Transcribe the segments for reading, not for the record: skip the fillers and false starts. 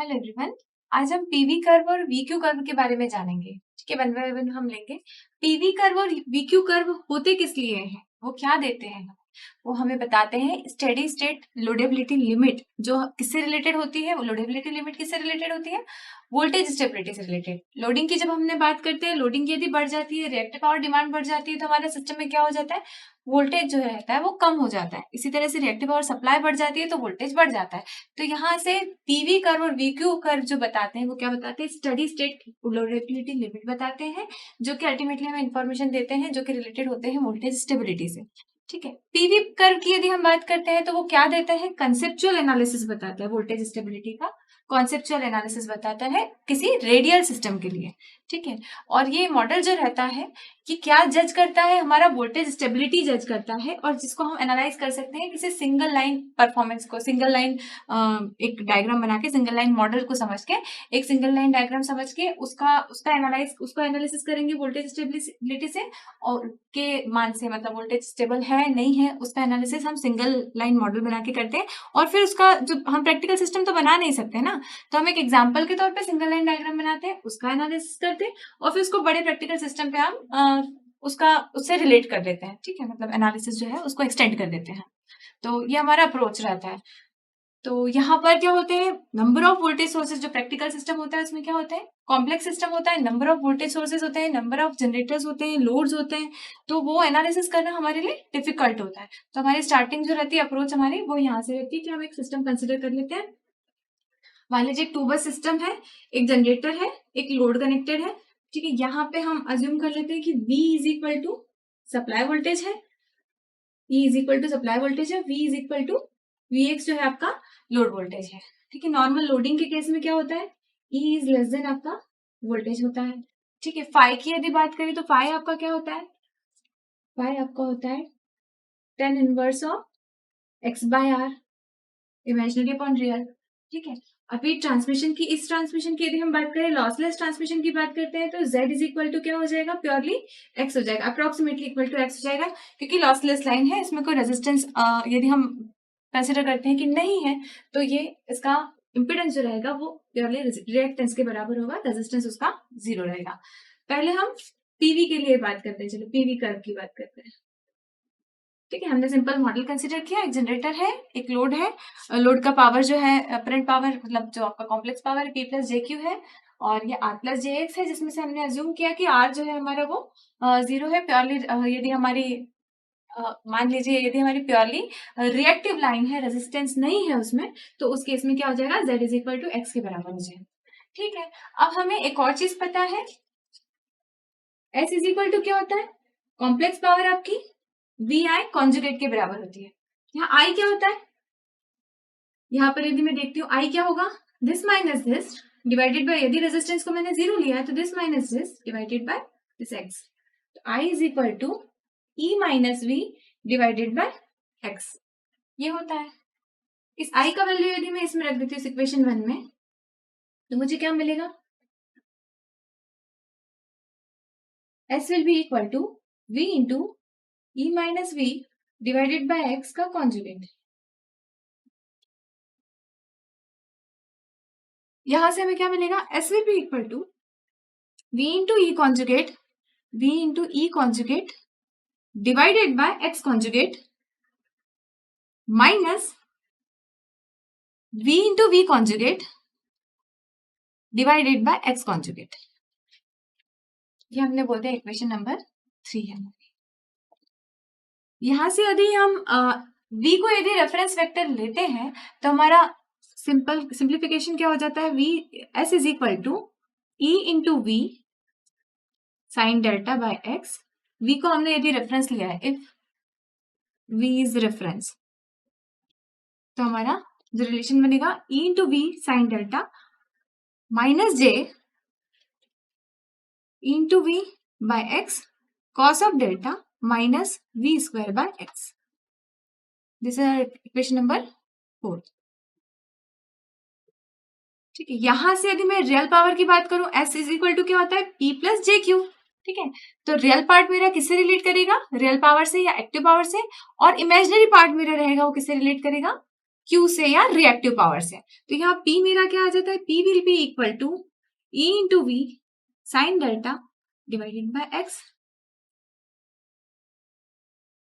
Hello everyone. आज हम PV curve और वीक्यू कर्व के बारे में जानेंगे। ठीक है, वन बाय वन हम लेंगे। पीवी कर्व और वीक्यू कर्व होते किस लिए हैं, वो क्या देते हैं, वो हमें बताते हैं स्टेडी स्टेट लोडेबिलिटी लिमिट। जो किससे रिलेटेड होती है, वो लोडेबिलिटी लिमिट किससे रिलेटेड होती है, वोल्टेज स्टेबिलिटी से रिलेटेड। लोडिंग की जब हमने बात करते हैं, लोडिंग यदि बढ़ जाती है, रिएक्टिव पावर डिमांड बढ़ जाती है, तो हमारे सिस्टम में क्या हो जाता है, वोल्टेज जो रहता है वो कम हो जाता है। इसी तरह से रिएक्टिव पावर सप्लाई बढ़ जाती है तो वोल्टेज बढ़ जाता है। तो यहाँ से पीवी कर्व और वीक्यू कर्व जो बताते हैं वो क्या बताते हैं, स्टेडी स्टेट लोडेबिलिटी लिमिट बताते हैं, जो कि अल्टीमेटली हमें इंफॉर्मेशन देते हैं जो कि रिलेटेड होते हैं वोल्टेज स्टेबिलिटी से। ठीक है, पीवी कर्व की यदि हम बात करते हैं तो वो क्या देता है, कंसेप्चुअल एनालिसिस बताता है वोल्टेज स्टेबिलिटी का। कॉन्सेप्चुअल एनालिसिस बताता है किसी रेडियल सिस्टम के लिए। ठीक है, और ये मॉडल जो रहता है कि क्या जज करता है, हमारा वोल्टेज स्टेबिलिटी जज करता है, और जिसको हम एनालाइज कर सकते हैं किसी सिंगल लाइन परफॉर्मेंस को, सिंगल लाइन एक डायग्राम बना के, सिंगल लाइन मॉडल को समझ के, एक सिंगल लाइन डायग्राम समझ के उसका एनालिसिस करेंगे वोल्टेज स्टेबिलिटी से, और के मान से, मतलब वोल्टेज स्टेबल है नहीं है, उसका एनालिसिस हम सिंगल लाइन मॉडल बना के करते हैं। और फिर उसका जो हम प्रैक्टिकल सिस्टम तो बना नहीं सकते ना, तो हम एक एग्जाम्पल के तौर पे सिंगल लाइन डायग्राम बनाते हैं, उसका एनालिसिस करते हैं, और फिर उसको बड़े प्रैक्टिकल सिस्टम पे हम उससे रिलेट कर देते हैं। ठीक है, मतलब एनालिसिस जो है उसको एक्सटेंड कर देते हैं। तो ये हमारा अप्रोच रहता है। तो यहाँ पर क्या होते हैं, नंबर ऑफ वोल्टेज सोर्सेज। जो प्रैक्टिकल सिस्टम होता है उसमें क्या होता है, कॉम्प्लेक्स सिस्टम होता है, नंबर ऑफ वोल्टेज सोर्सेज होते हैं, नंबर ऑफ जनरेटर्स होते हैं, लोड्स होते हैं, तो वो एनालिसिस करना हमारे लिए डिफिकल्ट होता है। तो हमारी स्टार्टिंग जो रहती है, अप्रोच हमारी वो यहाँ से रहती है कि हम एक सिस्टम कंसिडर कर लेते हैं। मान लीजिए एक 2 बस सिस्टम है, एक जनरेटर है, एक लोड कनेक्टेड है। ठीक है, यहाँ पे हम अज्यूम कर लेते हैं कि V is equal to supply voltage है, E is equal to supply voltage है, V is equal to Vx जो है आपका लोड वोल्टेज है। ठीक है, नॉर्मल लोडिंग के केस में क्या होता है, E इज लेस देन आपका वोल्टेज होता है। ठीक है, फाई की यदि बात करें तो फाई आपका क्या होता है, फाई आपका होता है tan inverse of x by r, imaginary upon real. ठीक है, अभी ट्रांसमिशन की, इस ट्रांसमिशन की यदि हम बात करें, लॉसलेस ट्रांसमिशन की बात करते हैं, तो z इज इक्वल टू क्या हो जाएगा, प्योरली x हो जाएगा, अप्रोक्सीमेटली इक्वल टू x हो जाएगा, क्योंकि लॉसलेस लाइन है, इसमें कोई रेजिस्टेंस यदि हम कंसिडर करते हैं कि नहीं है, तो ये इसका इम्पिडेंस जो रहेगा वो प्योरली रिएक्टेंस के बराबर होगा, रेजिस्टेंस उसका 0 रहेगा। पहले हम पीवी के लिए बात करते हैं, चलो पीवी कर्व की बात करते हैं। ठीक है, हमने सिंपल मॉडल कंसिडर किया, एक जनरेटर है, एक लोड है, लोड का पावर जो है अपरेंट पावर, मतलब जो आपका complex power P plus JQ है, और ये R प्लस JX है, जिसमें से हमने अज्यूम किया कि R जो है हमारा वो 0 है। प्योरली यदि हमारी मान लीजिए यदि हमारी प्योरली रिएक्टिव लाइन है, रेजिस्टेंस नहीं है उसमें, तो उस केस में क्या हो जाएगा, Z is equal to X के बराबर हो जाएगा। ठीक है, अब हमें एक और चीज पता है, S इज इक्वल टू क्या होता है, कॉम्प्लेक्स पावर आपकी वी आई कॉन्जुगेट के बराबर होती है। यहाँ आई क्या होता है, यहाँ पर यदि मैं देखती हूँ आई क्या होगा, this minus this divided by, यदि रेजिस्टेंस को मैंने 0 लिया है तो this minus this divided by this X. तो I is equal to E minus V divided by X, ये होता है। इस आई का वैल्यू यदि मैं इसमें रख देती हूँ इक्वेशन 1 में, तो मुझे क्या मिलेगा, S will be equal to V into E minus V divided by X का कॉन्जुगेट। यहां से हमें क्या मिलेगा, S will be equal to v into e conjugate, v into e conjugate divided by x conjugate minus v into v conjugate divided by x conjugate। ये हमने बोल दिया इक्वेशन नंबर 3 है। यहां से यदि हम v को यदि रेफरेंस वेक्टर लेते हैं तो हमारा सिंप्लीफिकेशन क्या हो जाता है, v s is equal to e into V sine delta by X. v को हमने यदि रेफरेंस लिया है, इफ v इज रेफरेंस, तो हमारा जो रिलेशन बनेगा e into V sine delta minus J into V by X cos of delta minus V square by X. This is equation number 4। ठीक है, यहां से यदि मैं रियल पावर की बात करूं, एस इज इक्वल टू क्या होता है, पी प्लस जे क्यू। ठीक है, तो रियल पार्ट मेरा किससे रिलेट करेगा, रियल पावर से या एक्टिव पावर से, और इमेजिनरी पार्ट मेरा रहेगा वो किससे रिलेट करेगा, Q से या रिएक्टिव पावर से। तो यहाँ P मेरा क्या आ जाता है, P will be equal to E into V sine delta divided by X.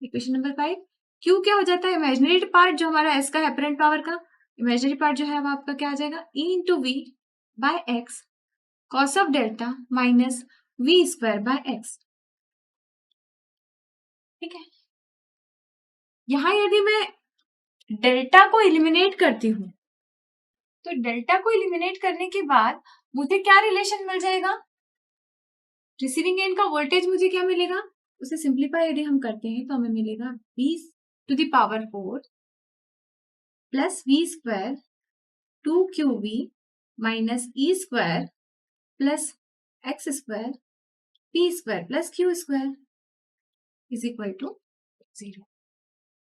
Equation number 5। Q क्या हो जाता है, इमेजिनरी पार्ट जो हमारा S का है अपरेंट पावर का, इमेजिनरी पार्ट जो है वो आपका क्या आ जाएगा, E into V by X cos of delta minus V square by X. ठीक है, यहाँ यदि मैं डेल्टा को एलिमिनेट करती हूँ तो डेल्टा को एलिमिनेट करने के बाद मुझे क्या रिलेशन मिल जाएगा, रिसीविंग एंड का वोल्टेज मुझे क्या मिलेगा, उसे सिंप्लीफाई यदि हम करते हैं तो हमें मिलेगा v to the power 4 plus V square 2qv minus E square plus X square P square plus Q square is equal to 0।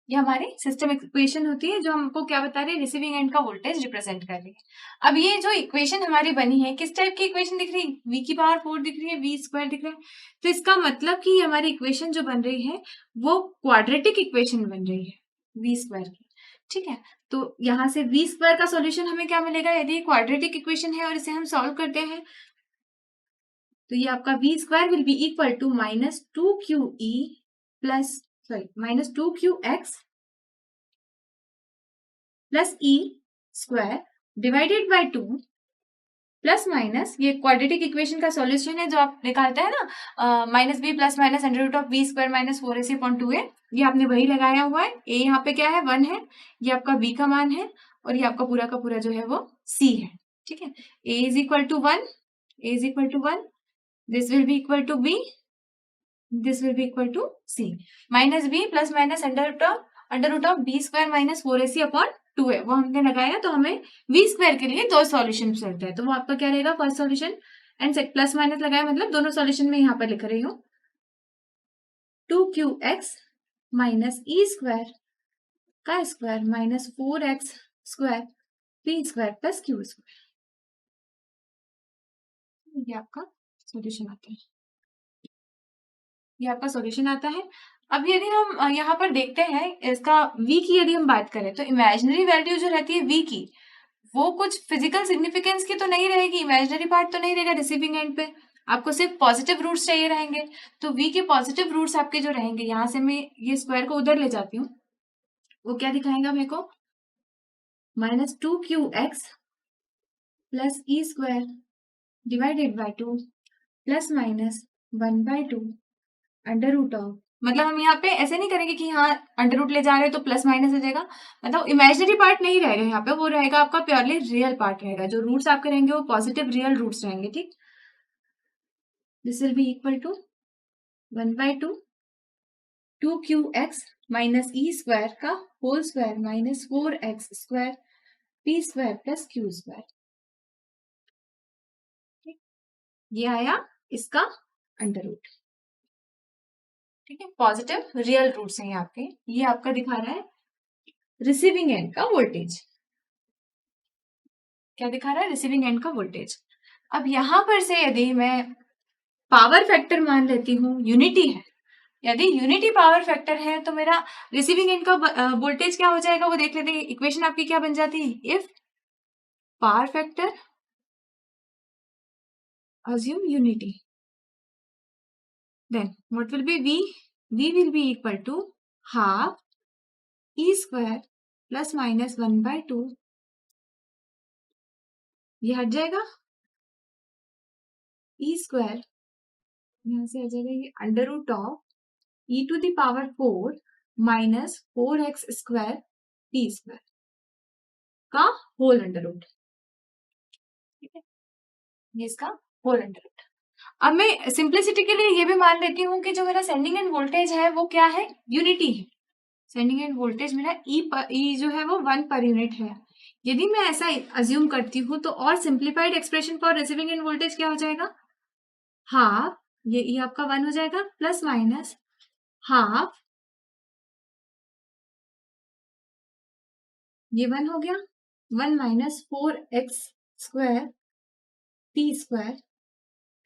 ये हमारी सिस्टम इक्वेशन होती है जो हमको क्या बता रही है, रिसीविंग एंड का वोल्टेज रिप्रेजेंट कर रही है। अब ये जो इक्वेशन हमारी बनी है किस टाइप की इक्वेशन दिख रही है, v की पावर 4 दिख रही है, v स्क्वायर दिख रहा है। तो इसका मतलब कि हमारी इक्वेशन जो बन रही है वो क्वाड्रेटिक इक्वेशन बन रही है v स्क्वायर की। ठीक है, तो यहाँ से v स्क्वायर का सॉल्यूशन हमें क्या मिलेगा, यदि क्वाड्रेटिक इक्वेशन है और इसे हम सॉल्व करते हैं तो ये आपका v square will be equal to minus 2qe plus minus 2qx plus E square divided by 2 plus minus, ये क्वाड्रेटिक इक्वेशन का सॉल्यूशन है जो आप निकालते हैं ना, minus B plus minus under root of B square minus 4ac upon 2a। ये आपने वही लगाया हुआ है, a यहाँ पे क्या है 1 है, ये आपका b का मान है और ये आपका पूरा का पूरा जो है वो c है। ठीक है, a is equal to 1, a is equal to 1, this will be equal to b, this will be equal to c, minus b plus minus under root of B square minus 4ac upon 2 है वो हमने लगाया, तो हमें v square के लिए दो solution मिलता है। तो वो आपका क्या रहेगा, first solution and plus minus लगाया मतलब दोनों सॉल्यूशन में यहाँ पर लिख रही हूँ 2qx माइनस ई स्क्वायर का square minus 4x square p square plus Q square. ये आपका सॉल्यूशन आता है, ये आपका सॉल्यूशन आता है। अब यदि हम यहाँ पर देखते हैं इसका v की यदि हम बात करें तो इमेजिनरी वैल्यू जो रहती है v की वो कुछ फिजिकल सिग्निफिकेंस की तो नहीं रहेगी, इमेजिनरी पार्ट तो नहीं रहेगा रिसीविंग एंड पे, आपको सिर्फ पॉजिटिव रूट्स चाहिए रहेंगे। तो v के पॉजिटिव रूट्स आपके जो रहेंगे, यहाँ से मैं ये स्क्वायर को उधर ले जाती हूँ, वो क्या दिखाएगा मेरे को, minus 2qx plus E square divided by 2 plus minus 1/2 under root of, मतलब हम यहाँ पे ऐसे नहीं करेंगे कि हाँ अंडर रूट ले जा रहे हैं तो प्लस माइनस हो जाएगा, मतलब इमेजिनरी पार्ट नहीं रहेगा यहाँ पे, वो रहेगा आपका प्योरली रियल पार्ट रहेगा, जो रूट्स आपके रहेंगे वो पॉजिटिव रियल रूट्स रहेंगे। ठीक, this will be equal to 1/2 2qx minus E square का whole square minus 4x square p square plus Q square. ये आया इसका अंडर रूट। ठीक है, पॉजिटिव रियल रूट्स हैं यहाँ पे। ये आपका दिखा रहा है रिसीविंग एंड का वोल्टेज, क्या दिखा रहा है, रिसीविंग एंड का वोल्टेज। अब यहां पर से यदि मैं पावर फैक्टर मान लेती हूँ यूनिटी है, यदि यूनिटी पावर फैक्टर है तो मेरा रिसीविंग एंड का वोल्टेज क्या हो जाएगा वो देख लेते हैं। इक्वेशन आपकी क्या बन जाती है, if power factor assume unity then what will be v will be equal to half e square plus minus 1/2, ये हट जाएगा, ई स्क्वायर यहाँ से आ जाएगा ये under root of e to the power 4 minus 4x square p square का whole under root. ठीक है, ये इसका होल अंडर रूट। अब मैं सिंप्लिसिटी के लिए ये भी मान लेती हूँ कि जो मेरा सेंडिंग एंड वोल्टेज है वो क्या है, यूनिटी है। सेंडिंग एंड वोल्टेज मेरा ई जो है वो 1 पर यूनिट है। यदि मैं ऐसा अज्यूम करती हूँ तो और simplified expression for receiving end voltage क्या हो जाएगा, हाफ ये ई आपका 1 हो जाएगा प्लस माइनस हाफ ये 1 हो गया, 1 minus 4x square p square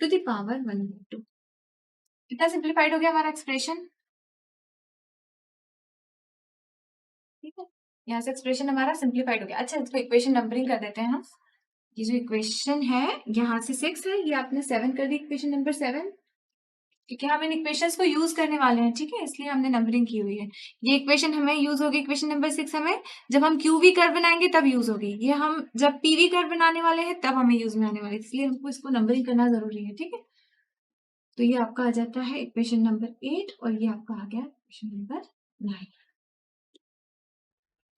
to the power 1/2। कितना सिंप्लीफाइड हो गया हमारा एक्सप्रेशन। ठीक है, यहाँ से एक्सप्रेशन हमारा सिंप्लीफाइड हो गया। अच्छा, इसको इक्वेशन नंबरिंग कर देते हैं हम। ये जो इक्वेशन है यहाँ से 6 है, ये आपने 7 कर दी, इक्वेशन नंबर 7, क्योंकि हम इन इक्वेशंस को यूज करने वाले हैं, ठीक है, इसलिए हमने नंबरिंग की हुई है। ये इक्वेशन हमें यूज होगी, इक्वेशन नंबर 6 हमें जब हम क्यूवी कर्व बनाएंगे तब यूज होगी, ये हम जब पीवी कर्व बनाने वाले हैं तब हमें यूज में आने वाले, इसलिए हमको इसको नंबरिंग करना जरूरी है, ठीक है। तो ये आपका आ जाता है इक्वेशन नंबर 8 और ये आपका आ गया इक्वेशन नंबर 9।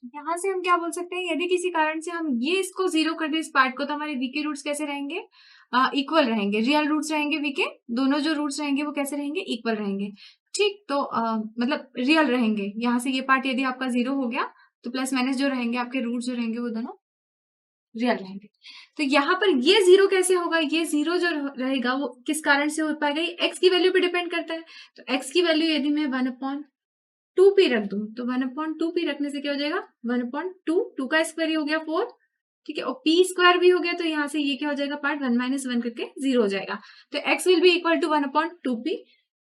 यहाँ से हम क्या बोल सकते हैं, यदि किसी कारण से हम ये इसको जीरो कर दे इस पार्ट को, तो हमारे वी के रूट्स कैसे रहेंगे, इक्वल रहेंगे, रियल रूट्स रहेंगे वी के, दोनों जो रूट्स रहेंगे वो कैसे रहेंगे, इक्वल रहेंगे, ठीक। तो मतलब रियल रहेंगे। यहाँ से ये पार्ट यदि आपका जीरो हो गया तो प्लस माइनस जो रहेंगे आपके रूट्स जो रहेंगे वो दोनों रियल रहेंगे। तो यहाँ पर ये जीरो कैसे होगा, ये जीरो जो रहेगा वो किस कारण से हो पाएगा, ये एक्स की वैल्यू पे डिपेंड करता है। तो एक्स की वैल्यू यदि मैं 1/2p रख दूं तो 1/2p रखने से क्या हो जाएगा, 1/2, 2 का स्क्वायर हो गया 4, ठीक है, और p स्क्वायर भी हो गया, तो यहाँ से ये क्या हो जाएगा पार्ट 1 - 1 करके 0 हो जाएगा। तो x will be equal to 1/2p।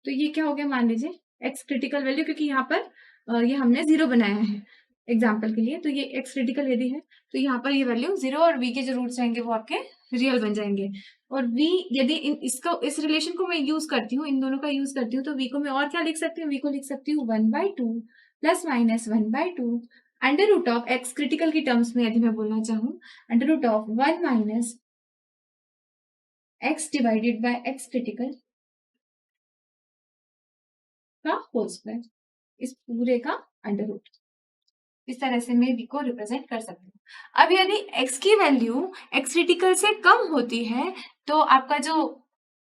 तो ये क्या हो गया, मान लीजिए x क्रिटिकल वैल्यू, क्योंकि यहाँ पर ये हमने 0 बनाया है एग्जाम्पल के लिए, तो ये x क्रिटिकल यदि है तो यहाँ पर ये वैल्यू 0 और v के जो रूट्स रहेंगे वो आपके रियल बन जाएंगे। और v यदि इस रिलेशन को मैं यूज करती हूँ, इन दोनों का यूज करती हूँ, तो v को मैं और क्या लिख सकती हूँ, v को लिख सकती हूँ 1/2 plus minus 1/2 under root of X critical की टर्म्स में यदि मैं बोलना चाहूँ, under root of 1 minus X divided by X critical का होल स्क्वायर, इस पूरे का अंडर रूट। इस तरह से मैं v को रिप्रेजेंट कर सकती हूँ। अब यदि x की वैल्यू x क्रिटिकल से कम होती है तो आपका जो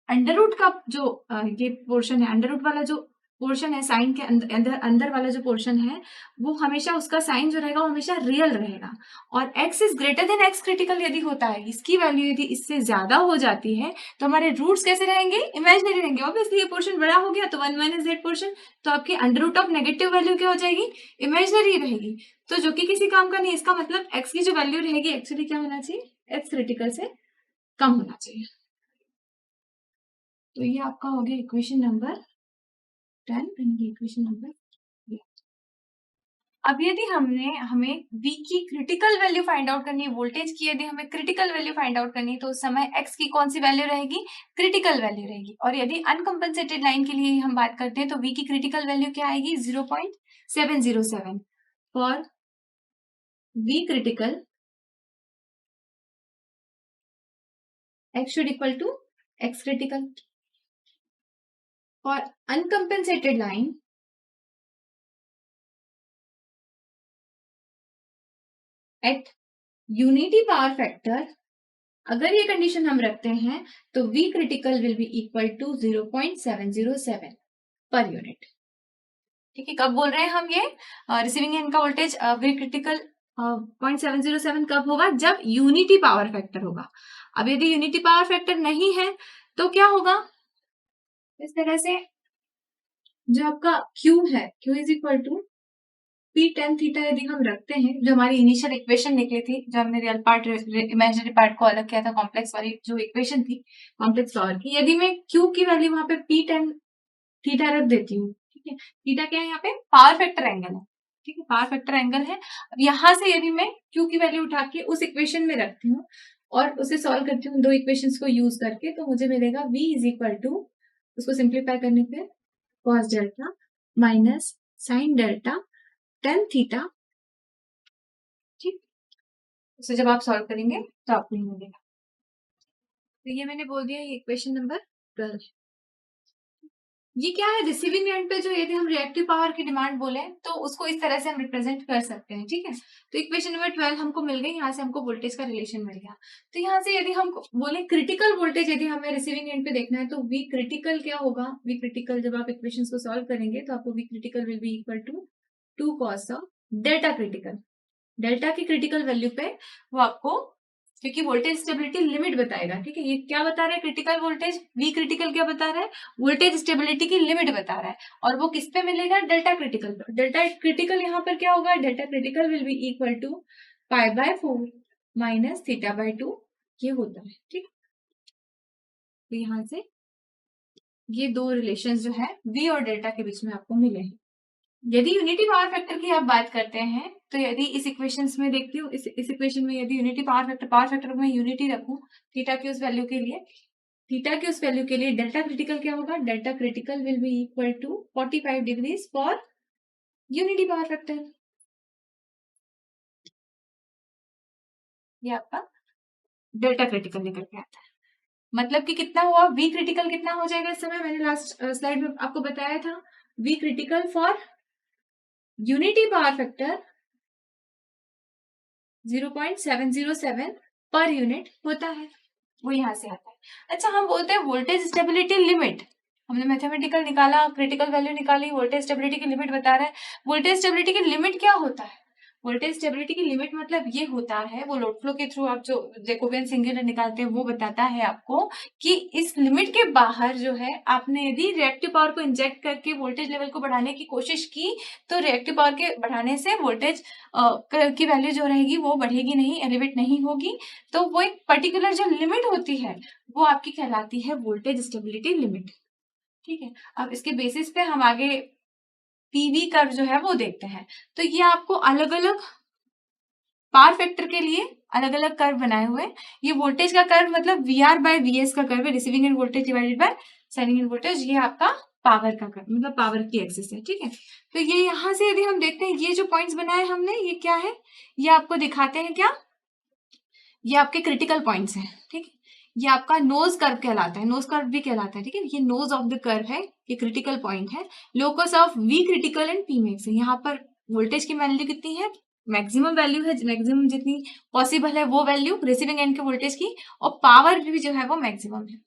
अंडर रूट का जो ये पोर्शन है, अंडर रूट वाला जो पोर्शन है, साइन के अंदर वाला जो पोर्शन है, वो हमेशा उसका साइन जो रहेगा वो हमेशा रियल रहेगा। और x is greater than x critical यदि होता है, इसकी वैल्यू यदि इससे ज्यादा हो जाती है तो हमारे रूट्स कैसे रहेंगे, इमेजिनरी रहेंगे। ऑब्वियसली ये पोर्शन बड़ा हो गया तो 1 - z पोर्शन, तो आपकी under root of negative value क्या हो जाएगी, इमेजिनरी रहेगी, तो जो कि किसी काम का नहीं। इसका मतलब x की जो वैल्यू रहेगी एक्चुअली क्या होना चाहिए, x क्रिटिकल से कम होना चाहिए। तो ये आपका हो गया इक्वेशन नंबर 10 एंड ये इक्वेशन नंबर 11। अब यदि हमें v की क्रिटिकल वैल्यू फाइंड आउट करनी है, वोल्टेज की यदि हमें क्रिटिकल वैल्यू फाइंड आउट करनी है, तो उस समय x की कौन सी वैल्यू रहेगी, क्रिटिकल वैल्यू रहेगी। और यदि अनकम्पनसेटेड लाइन के लिए हम बात करते हैं तो v की क्रिटिकल वैल्यू क्या आएगी, 0.707 for v critical x should equal to x critical. For uncompensated line, at unity power factor, अगर ये कंडीशन हम रखते हैं तो V critical will be equal to 0.707 per unit. ठीक है, कब बोल रहे हैं हम ये रिसीविंग एंड का वोल्टेज V critical 0.707 कब होगा, जब यूनिटी पावर फैक्टर होगा। अब यदि यूनिटी पावर फैक्टर नहीं है तो क्या होगा, इस तरह से जो आपका Q है, Q is equal to P tan theta यदि हम रखते हैं, जो हमारी इनिशियल इक्वेशन निकली थी, जो हमने रियल पार्ट इमेजिनरी पार्ट को अलग किया था, कॉम्प्लेक्स वाली जो इक्वेशन थी कॉम्प्लेक्स पावर की, यदि मैं Q की वैल्यू वहां पे P tan थीटा रख देती हूँ, ठीक है, थीटा क्या है यहाँ पे, पावर फैक्टर एंगल है, ठीक है, पावर फैक्टर एंगल है। अब यहाँ से यदि मैं Q की वैल्यू उठा के उस इक्वेशन में रखती हूँ और उसे सॉल्व करती हूँ दो इक्वेशंस को यूज करके, तो मुझे मिलेगा V इज इक्वल टू, उसको सिंप्लीफाई करने पे cos delta minus sine delta tan theta, ठीक। इसे जब आप सॉल्व करेंगे तो आपको ये मिलेगा। तो ये मैंने बोल दिया, ये इक्वेशन नंबर 12। ये क्या है, रिसीविंग एंड पे जो यदि हम रिएक्टिव पावर की डिमांड बोले तो उसको इस तरह से हम रिप्रेजेंट कर सकते हैं, ठीक है। तो इक्वेशन नंबर 12 हमको मिल गई, यहाँ से हमको वोल्टेज का रिलेशन मिल गया। तो यहाँ से यदि हम बोले क्रिटिकल वोल्टेज यदि हमें रिसीविंग एंड पे देखना है तो वी क्रिटिकल क्या होगा, वी क्रिटिकल जब आप इक्वेशन को सॉल्व करेंगे तो आपको V critical will be equal to 2 cos of delta critical. Delta की क्रिटिकल वैल्यू पे वो आपको, क्योंकि वोल्टेज स्टेबिलिटी लिमिट बताएगा, ठीक है, ये क्या बता रहा है, क्रिटिकल वोल्टेज, वी क्रिटिकल क्या बता रहा है, वोल्टेज स्टेबिलिटी की लिमिट बता रहा है, और वो किस पे मिलेगा, डेल्टा क्रिटिकल पर। डेल्टा क्रिटिकल यहाँ पर क्या होगा, delta critical will be equal to π/4 minus θ/2, ये होता है, ठीक। तो यहाँ से ये दो रिलेशन जो है वी और डेल्टा के बीच में आपको मिले हैं। यदि यूनिटी पावर फैक्टर की आप बात करते हैं तो यदि इस इक्वेशंस में देखती हूँ, इस इक्वेशन में यदि यूनिटी पावर फैक्टर को मैं यूनिटी रखूं थीटा की उस वैल्यू के लिए, थीटा की उस वैल्यू के लिए डेल्टा क्रिटिकल क्या होगा, delta critical will be equal to 45 degrees for unity power factor. ये आपका डेल्टा क्रिटिकल निकल के आता है। मतलब कि कितना हुआ, वी क्रिटिकल कितना हो जाएगा इस समय, मैंने लास्ट स्लाइड में आपको बताया था, V critical for unity power factor 0.707 per unit होता है, वो यहाँ से आता है। अच्छा, हम बोलते हैं वोल्टेज स्टेबिलिटी लिमिट, हमने मैथमेटिकल निकाला, क्रिटिकल वैल्यू निकाली, वोल्टेज स्टेबिलिटी की लिमिट बता रहा है। वोल्टेज स्टेबिलिटी की लिमिट क्या होता है, वोल्टेज स्टेबिलिटी की लिमिट मतलब ये होता है, वो लोड फ्लो के थ्रू आप जो जैकोबियन सिंगुलर निकालते हैं वो बताता है आपको कि इस लिमिट के बाहर जो है आपने यदि रिएक्टिव पावर को इंजेक्ट करके वोल्टेज लेवल को बढ़ाने की कोशिश की तो रिएक्टिव पावर के बढ़ाने से वोल्टेज की वैल्यू जो रहेगी वो बढ़ेगी नहीं, एलिवेट नहीं होगी। तो वो एक पर्टिकुलर जो लिमिट होती है वो आपकी कहलाती है वोल्टेज स्टेबिलिटी लिमिट। ठीक है, अब इसके बेसिस पे हम आगे पीवी कर्व जो है वो देखते हैं। तो ये आपको अलग अलग पावर फैक्टर के लिए अलग अलग कर्व बनाए हुए। ये वोल्टेज का कर्व मतलब VR बाय VS का कर्व है, receiving end voltage divided by sending end voltage. ये आपका पावर का कर्व मतलब पावर की एक्सिस है। ठीक है, तो ये यहां से यदि हम देखते हैं, ये जो पॉइंट्स बनाए हमने ये क्या है, ये आपको दिखाते हैं क्या, ये आपके क्रिटिकल पॉइंट्स हैं। ठीक है, ये आपका नोज कर्व कहलाता है, नोज कर्व भी कहलाता है। ठीक है, ये नोज ऑफ द कर्व है, ये क्रिटिकल पॉइंट है। Locus of V critical and P max है। यहाँ पर वोल्टेज की वैल्यू कितनी है, मैक्सिमम वैल्यू है, मैक्सिमम जितनी पॉसिबल है वो वैल्यू रिसीविंग एंड के वोल्टेज की, और पावर भी जो है वो मैक्सिमम है।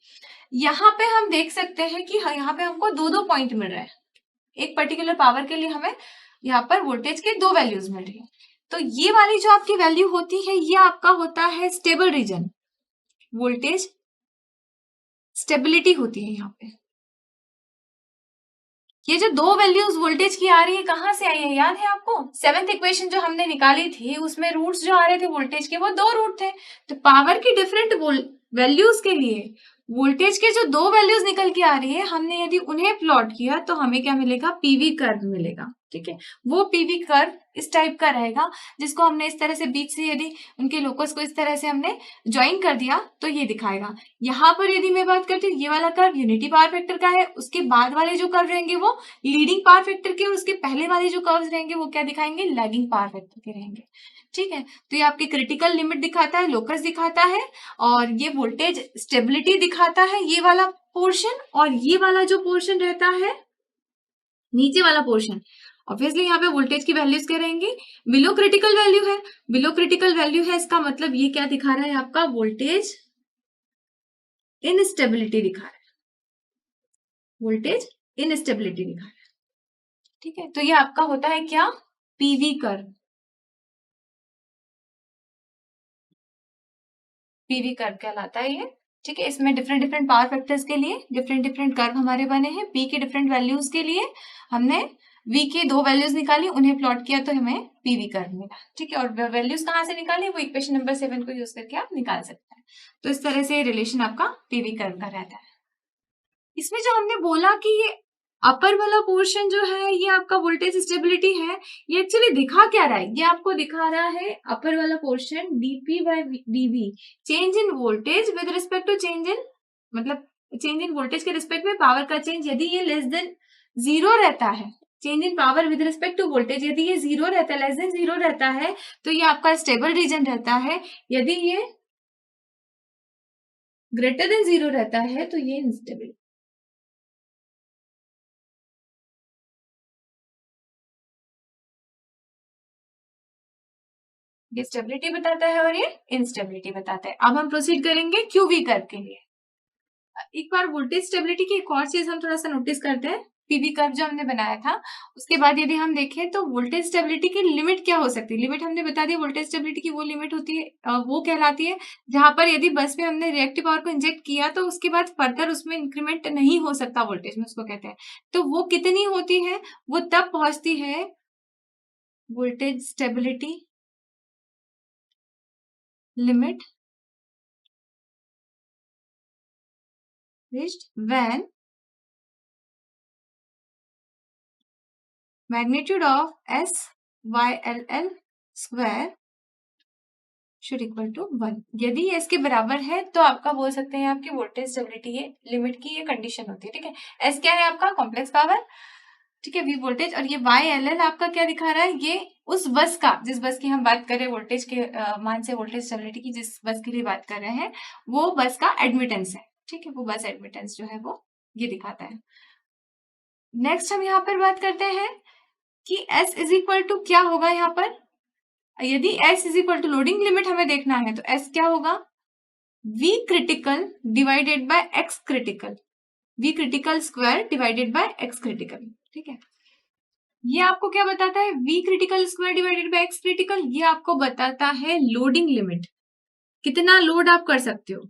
यहाँ पे हम देख सकते हैं कि यहाँ पे हमको दो दो पॉइंट मिल रहे हैं, एक पर्टिकुलर पावर के लिए हमें यहाँ पर वोल्टेज के दो वैल्यूज मिल रही है। तो ये वाली जो आपकी वैल्यू होती है ये आपका होता है स्टेबल रीजन, वोल्टेज स्टेबिलिटी होती है यहाँ पे। ये जो दो वैल्यूज वोल्टेज की आ रही है कहां से आई है, याद है आपको, सेवेंथ इक्वेशन जो हमने निकाली थी उसमें रूट्स जो आ रहे थे वोल्टेज के वो दो रूट थे। तो पावर की डिफरेंट वैल्यूज के लिए वोल्टेज के जो दो वैल्यूज निकल के आ रही है, हमने यदि उन्हें प्लॉट किया तो हमें क्या मिलेगा, पीवी कर्व मिलेगा। ठीक है, वो पीवी कर्व इस टाइप का रहेगा, जिसको हमने इस तरह से बीच से यदि उनके लोकस को इस तरह से हमने ज्वाइन कर दिया तो ये दिखाएगा। यहाँ पर यदि मैं बात करती हूँ, ये वाला कर्व यूनिटी पावर फैक्टर का है, उसके बाद वाले जो कर्व रहेंगे वो लीडिंग पावर फैक्टर के, और उसके पहले वाले जो कर्व्स रहेंगे वो क्या दिखाएंगे, लैगिंग पावर फैक्टर के रहेंगे। ठीक है, तो ये आपकी क्रिटिकल लिमिट दिखाता है, लोकस दिखाता है, और ये वोल्टेज स्टेबिलिटी दिखाता है, ये वाला पोर्शन। और ये वाला जो पोर्शन रहता है नीचे वाला पोर्शन, ऑब्वियसली यहाँ पे वोल्टेज की वैल्यूज क्या रहेंगी, बिलो क्रिटिकल वैल्यू है, बिलो क्रिटिकल वैल्यू है, इसका मतलब ये क्या दिखा रहा है, आपका वोल्टेज इनस्टेबिलिटी दिखा रहा है, वोल्टेज इनस्टेबिलिटी दिखा रहा है। ठीक है, तो ये आपका होता है क्या, पीवी कर्व, पीवी कर्व कहलाता है ये। ठीक है, इसमें डिफरेंट डिफरेंट पावर फैक्टर्स के लिए डिफरेंट डिफरेंट कर्व हमारे बने हैं, पी के डिफरेंट वैल्यूज के लिए हमने वी के दो वैल्यूज निकाली, उन्हें प्लॉट किया तो हमें पीवी कर्व मिला। ठीक है, और वैल्यूज कहाँ से निकाली, वो इक्वेशन नंबर 7 को यूज करके आप निकाल सकते हैं। तो इस तरह से रिलेशन आपका पीवी कर्व का रहता है। इसमें जो हमने बोला कि ये अपर वाला पोर्शन जो है ये आपका वोल्टेज स्टेबिलिटी है, ये एक्चुअली दिखा क्या रहा है, ये आपको दिखा रहा है अपर वाला portion DP by DV, change in voltage with respect to change in, मतलब चेंज इन वोल्टेज के रिस्पेक्ट में पावर का चेंज, यदि ये लेस देन जीरो रहता है, change in power with respect to voltage यदि ये जीरो रहता है, लेस देन जीरो रहता है तो ये आपका स्टेबल रीजन रहता है, यदि ये ग्रेटर देन जीरो रहता है तो ये इनस्टेबल। ये स्टेबिलिटी बताता है और ये इंस्टेबिलिटी बताता है। अब हम प्रोसीड करेंगे क्यूवी कर्व के लिए। एक बार वोल्टेज स्टेबिलिटी की एक और चीज हम थोड़ा सा नोटिस करते हैं, पीवी कर्व जो हमने बनाया था उसके बाद यदि हम देखें तो वोल्टेज स्टेबिलिटी की लिमिट क्या हो सकती है, लिमिट हमने बता दिया, वोल्टेज स्टेबिलिटी की वो लिमिट होती है, वो कहलाती है जहां पर यदि बस में हमने रिएक्टिव पावर को इंजेक्ट किया तो उसके बाद फर्दर उसमें इंक्रीमेंट नहीं हो सकता वोल्टेज में, उसको कहते हैं। तो वो कितनी होती है, वो तब पहुंचती है voltage stability limit reached when magnitude of SYLL square should equal to 1। यदि ये इसके बराबर है तो आपका बोल सकते हैं आपकी वोल्टेज स्टेबिलिटी ये लिमिट की ये कंडीशन होती है। ठीक है, एस क्या है आपका कॉम्प्लेक्स पावर, ठीक है, वी वोल्टेज, और ये YLL आपका क्या दिखा रहा है, ये उस बस का, जिस बस की हम बात कर रहे हैं वोल्टेज के मान से वोल्टेज स्टेबिलिटी की जिस बस के लिए बात कर रहे हैं वो बस का एडमिटेंस है। ठीक है, वो बस एडमिटेंस जो है वो ये दिखाता है। नेक्स्ट हम यहाँ पर बात करते हैं कि S इज इक्वल टू क्या होगा यहाँ पर, यदि S is equal to loading limit हमें देखना है तो S क्या होगा, V critical divided by X critical, V critical square divided by X critical. ठीक है, ये आपको क्या बताता है, V critical square divided by X critical, ये आपको बताता है लोडिंग लिमिट, कितना लोड आप कर सकते हो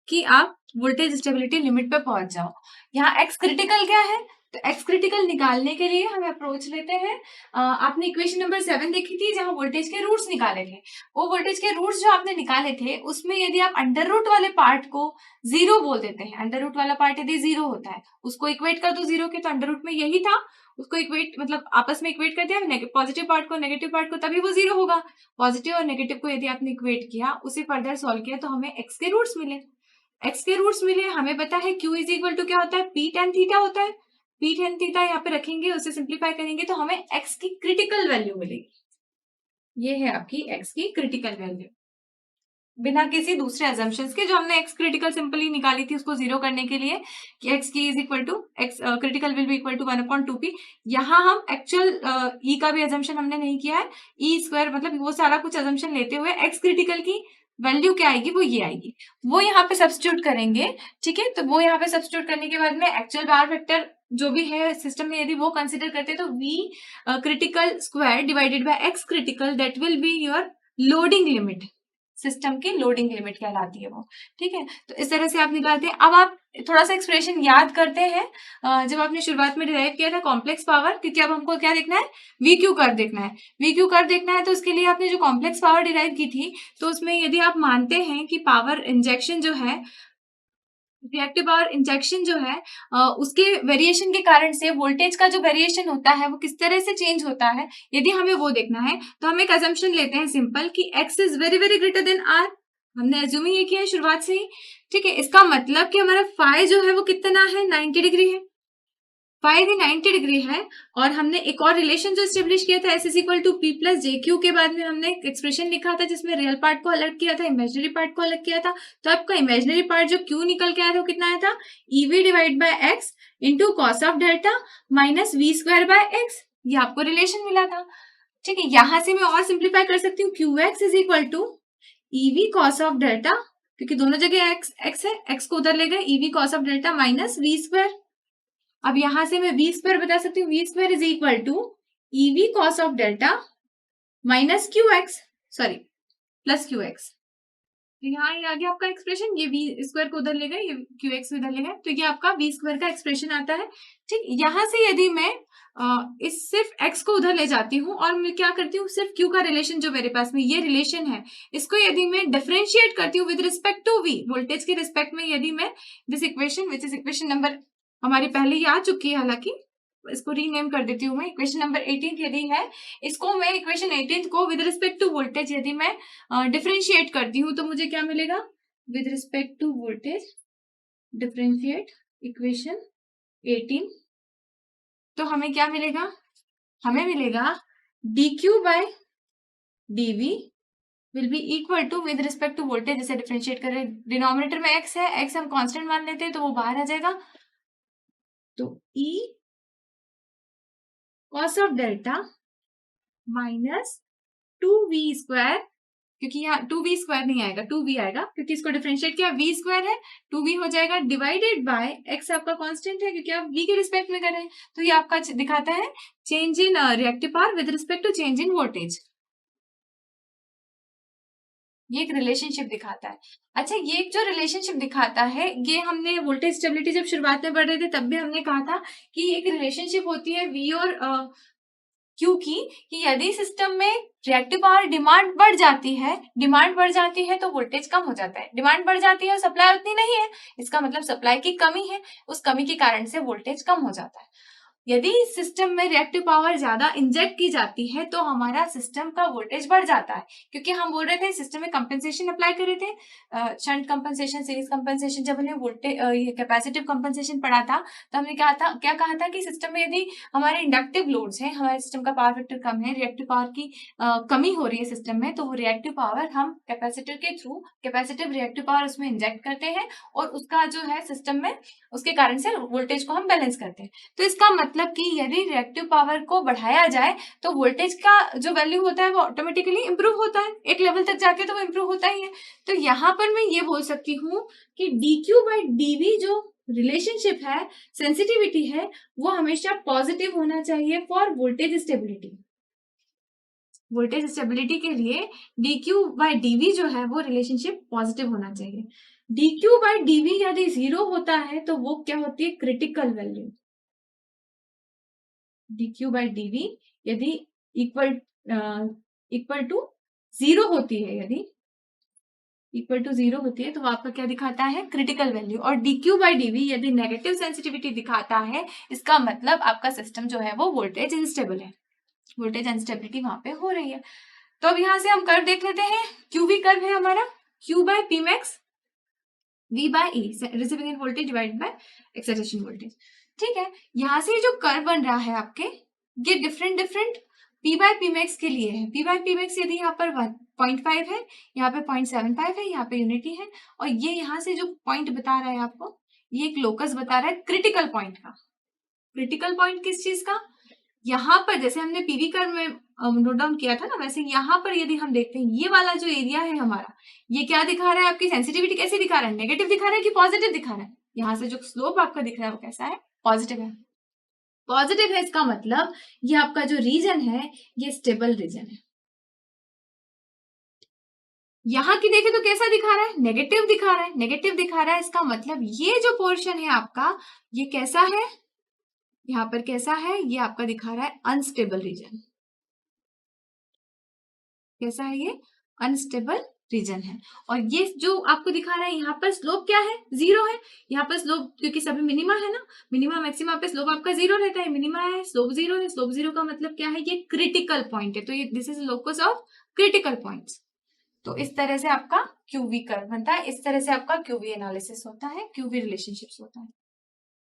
कि आप वोल्टेज स्टेबिलिटी लिमिट पे पहुंच जाओ। यहाँ X क्रिटिकल क्या है, तो X क्रिटिकल निकालने के लिए हम अप्रोच लेते हैं, आपने इक्वेशन नंबर 7 देखी थी जहां वोल्टेज के रूट्स निकाले थे, वो वोल्टेज के रूट्स जो आपने निकाले थे उसमें यदि आप अंडर रूट वाले पार्ट को जीरो बोल देते हैं, अंडर रूट वाला पार्ट यदि जीरो होता है उसको इक्वेट कर दो जीरो के, तो अंडर रूट में यही था, उसको इक्वेट मतलब आपस में इक्वेट करते हैं पॉजिटिव पार्ट को नेगेटिव पार्ट को, तभी वो जीरो होगा। पॉजिटिव और नेगेटिव को यदि आपने इक्वेट किया, उसे फर्दर सॉल्व किया तो हमें एक्स के रूट्स मिले, एक्स के रूट्स मिले, हमें पता है Q इज इक्वल टू क्या होता है, पी टेन थीटा होता है, पी टेन थीटा यहाँ पे रखेंगे, उसे सिंप्लीफाई करेंगे तो हमें एक्स की क्रिटिकल वैल्यू मिलेगी। ये है आपकी एक्स की क्रिटिकल वैल्यू बिना किसी दूसरे अजम्पशंस के, जो हमने एक्स क्रिटिकल सिंपली निकाली थी उसको जीरो करने के लिए कि एक्स की is equal to X critical will be equal to 1/2p। यहाँ हम एक्चुअल ई का भी अजम्पशन हमने नहीं किया है, ई स्क्वायर मतलब वो सारा कुछ अजम्पशन लेते हुए एक्स क्रिटिकल की वैल्यू क्या आएगी वो ये आएगी, वो यहाँ पे सब्स्टिट्यूट करेंगे। ठीक है, तो वो यहाँ पे सब्स्टिट्यूट करने के बाद में एक्चुअल पावर फैक्टर जो भी है सिस्टम में यदि वो कंसिडर करते हैं तो V critical square divided by X critical that will be your loading limit, system की लोडिंग लिमिट कहलाती है वो। ठीक है, तो इस तरह से आप निकालते हैं। अब आप थोड़ा सा एक्सप्रेशन याद करते हैं जब आपने शुरुआत में डिराइव किया था कॉम्प्लेक्स पावर, क्योंकि अब हमको क्या देखना है, वी क्यू कर्व देखना है, वी क्यू कर्व देखना है, तो उसके लिए आपने जो कॉम्प्लेक्स पावर डिराइव की थी तो उसमें यदि आप मानते हैं कि पावर इंजेक्शन जो है, रिएक्टिव पावर इंजेक्शन जो है उसके वेरिएशन के कारण से वोल्टेज का जो वेरिएशन होता है वो किस तरह से चेंज होता है, यदि हमें वो देखना है तो हम एक अजम्पशन लेते हैं सिंपल कि x is very very greater than r, हमने एज्यूमिंग ये किया है शुरुआत से ही। ठीक है, इसका मतलब कि हमारा फाई जो है वो कितना है, 90 डिग्री है, फाई भी 90 डिग्री है। और हमने एक और रिलेशन जो स्टेब्लिश किया था, S is equal to P plus J Q, के बाद में हमने एक एक्सप्रेशन लिखा था जिसमें रियल पार्ट को अलग किया था, इमेजिनरी पार्ट को अलग किया था। तो आपका इमेजिनरी पार्ट जो क्यू निकल के आया था वो कितना आया था, EV divide by X into cos of delta minus V square by X, ये आपको रिलेशन मिला था। ठीक है, यहां से मैं और सिंप्लीफाई कर सकती हूँ, Q X is equal to E V cos of delta, क्योंकि दोनों जगह एक्स एक्स है, एक्स को उधर ले गए, E V cos of delta minus V square. अब यहां से मैं वी स्क्वायर बता सकती हूँ, V square is equal to E V cos of delta minus Q X, sorry plus Q X. तो यहाँ ये आ गया आपका एक्सप्रेशन, ये वी स्क्वायर को उधर ले गए, ये क्यू एक्स उधर ले गए, तो ये आपका वी स्क्वायर का एक्सप्रेशन आता है। ठीक, यहाँ से यदि मैं इस सिर्फ एक्स को उधर ले जाती हूँ और मैं क्या करती हूँ, सिर्फ क्यू का रिलेशन जो मेरे पास में ये रिलेशन है, इसको यदि मैं डिफरेंशिएट करती हूँ with respect to V, voltage के रिस्पेक्ट में, यदि मैं this equation which is equation number हमारी पहले ही आ चुकी है, हालांकि इसको रीनेम कर देती हूँ मैं, इक्वेशन नंबर 18 यदि है, इसको मैं इक्वेशन 18 को विद रिस्पेक्ट टू वोल्टेज यदि मैं डिफरेंशिएट करती हूँ तो मुझे क्या मिलेगा, with respect to voltage differentiate equation 18, तो हमें क्या मिलेगा, हमें मिलेगा dq by dv will be equal to with respect to voltage, जैसे डिफरेंशिएट कर रहे हैं, डिनोमिनेटर में x है, x हम कांस्टेंट मान लेते हैं तो वो बाहर आ जाएगा, तो e cos of delta minus 2v square, क्योंकि यहाँ 2v स्क्वायर नहीं आएगा, 2v आएगा क्योंकि इसको डिफरेंशिएट किया, v स्क्वायर है 2v हो जाएगा, डिवाइडेड बाय x आपका कांस्टेंट है क्योंकि आप v के रिस्पेक्ट में कर रहे हैं, तो ये आपका दिखाता है change in reactive power with respect to change in voltage, ये एक रिलेशनशिप दिखाता है। अच्छा, ये एक जो रिलेशनशिप दिखाता है, ये हमने वोल्टेज स्टेबिलिटी जब शुरुआत में पढ़ रहे थे तब भी हमने कहा था कि एक रिलेशनशिप होती है V और Q की, कि यदि सिस्टम में रिएक्टिव पावर डिमांड बढ़ जाती है तो वोल्टेज कम हो जाता है, डिमांड बढ़ जाती है और सप्लाई उतनी नहीं है, इसका मतलब सप्लाई की कमी है, उस कमी के कारण से वोल्टेज कम हो जाता है। यदि सिस्टम में रिएक्टिव पावर ज्यादा इंजेक्ट की जाती है तो हमारा सिस्टम का वोल्टेज बढ़ जाता है, क्योंकि हम बोल रहे थे सिस्टम में कंपेंसेशन अप्लाई कर रहे थे, शंट कंपेंसेशन, सीरीज कंपेंसेशन। जब हमने वोल्टेज कैपेसिटिव कंपेंसेशन पढ़ा था तो हमने क्या कहा था कि सिस्टम में यदि हमारे इंडक्टिव लोड्स हैं, हमारे सिस्टम का पावर फैक्टर कम है, रिएक्टिव पावर की कमी हो रही है सिस्टम में, तो वो रिएक्टिव पावर हम कैपेसिटर के थ्रू कैपेसिटिव रिएक्टिव पावर उसमें इंजेक्ट करते हैं और उसका जो है सिस्टम में उसके कारण से वोल्टेज को हम बैलेंस करते हैं। तो इसका मतलब कि यदि रिएक्टिव पावर को बढ़ाया जाए तो वोल्टेज का जो वैल्यू होता है वो ऑटोमेटिकली इंप्रूव होता है, एक लेवल तक जाके तो वो इंप्रूव होता ही है। तो यहाँ पर मैं ये बोल सकती हूँ कि dq by dv जो रिलेशनशिप है, सेंसिटिविटी है, वो हमेशा पॉजिटिव होना चाहिए for voltage stability. Voltage stability के लिए dq by dv जो है वो रिलेशनशिप पॉजिटिव होना चाहिए। dq by dv यदि 0 होता है तो वो क्या होती है, critical value. dq by dv यदि इक्वल टू 0 होती है, यदि इक्वल टू 0 होती है तो आपका क्या दिखाता है, क्रिटिकल वैल्यू। और dq by dv यदि नेगेटिव सेंसिटिविटी दिखाता है, इसका मतलब आपका सिस्टम जो है वो वोल्टेज अनस्टेबल है, वोल्टेज अनस्टेबिलिटी वहां पे हो रही है। तो अब यहां से हम कर्व देख लेते हैं। QV कर्व है हमारा, Q by P max V by E, receiving end voltage divided by excitation voltage. ठीक है, यहां से जो कर्व बन रहा है आपके, ये different P by P max के लिए है। P by P max यदि यहाँ पर 0.5 है, यहाँ पे 0.75 है, यहाँ पे यूनिटी है, और ये यहाँ से जो पॉइंट बता रहा है आपको, ये एक लोकस बता रहा है क्रिटिकल पॉइंट का। क्रिटिकल पॉइंट किस चीज का, यहाँ पर जैसे हमने पीवी कर्व में नोट डाउन किया था ना, वैसे यहाँ पर यदि हम देखते हैं ये वाला जो एरिया है हमारा, ये क्या दिखा रहा है, आपकी सेंसिटिविटी कैसे दिखा रहा है, नेगेटिव दिखा रहा है कि पॉजिटिव दिखा रहा है। यहाँ से जो स्लोप आपका दिख रहा है वो कैसा है, पॉजिटिव है। पॉजिटिव है, इसका मतलब ये आपका जो रीजन है ये स्टेबल रीजन है। यहाँ की देखें तो कैसा दिखा रहा है, नेगेटिव दिखा रहा है, नेगेटिव दिखा रहा है, इसका मतलब ये जो पोर्शन है आपका ये कैसा है, यहाँ पर कैसा है, ये आपका दिखा रहा है अनस्टेबल रीजन। कैसा है ये, अनस्टेबल रीजन है। और ये जो आपको दिखा रहा है यहाँ पर स्लोप क्या है, 0 है। यहाँ पर स्लोप क्योंकि सभी मिनिमा है ना, मिनिमा मैक्सिमा पे स्लोप आपका 0 रहता है, मिनिमा है स्लोप 0 है। स्लोप 0 का मतलब क्या है, ये क्रिटिकल पॉइंट है, तो ये this is locus of critical points. तो इस तरह से आपका क्यूवी कर्व बनता है, इस तरह से आपका क्यूवी एनालिसिस होता है, क्यूवी रिलेशनशिप्स होता है।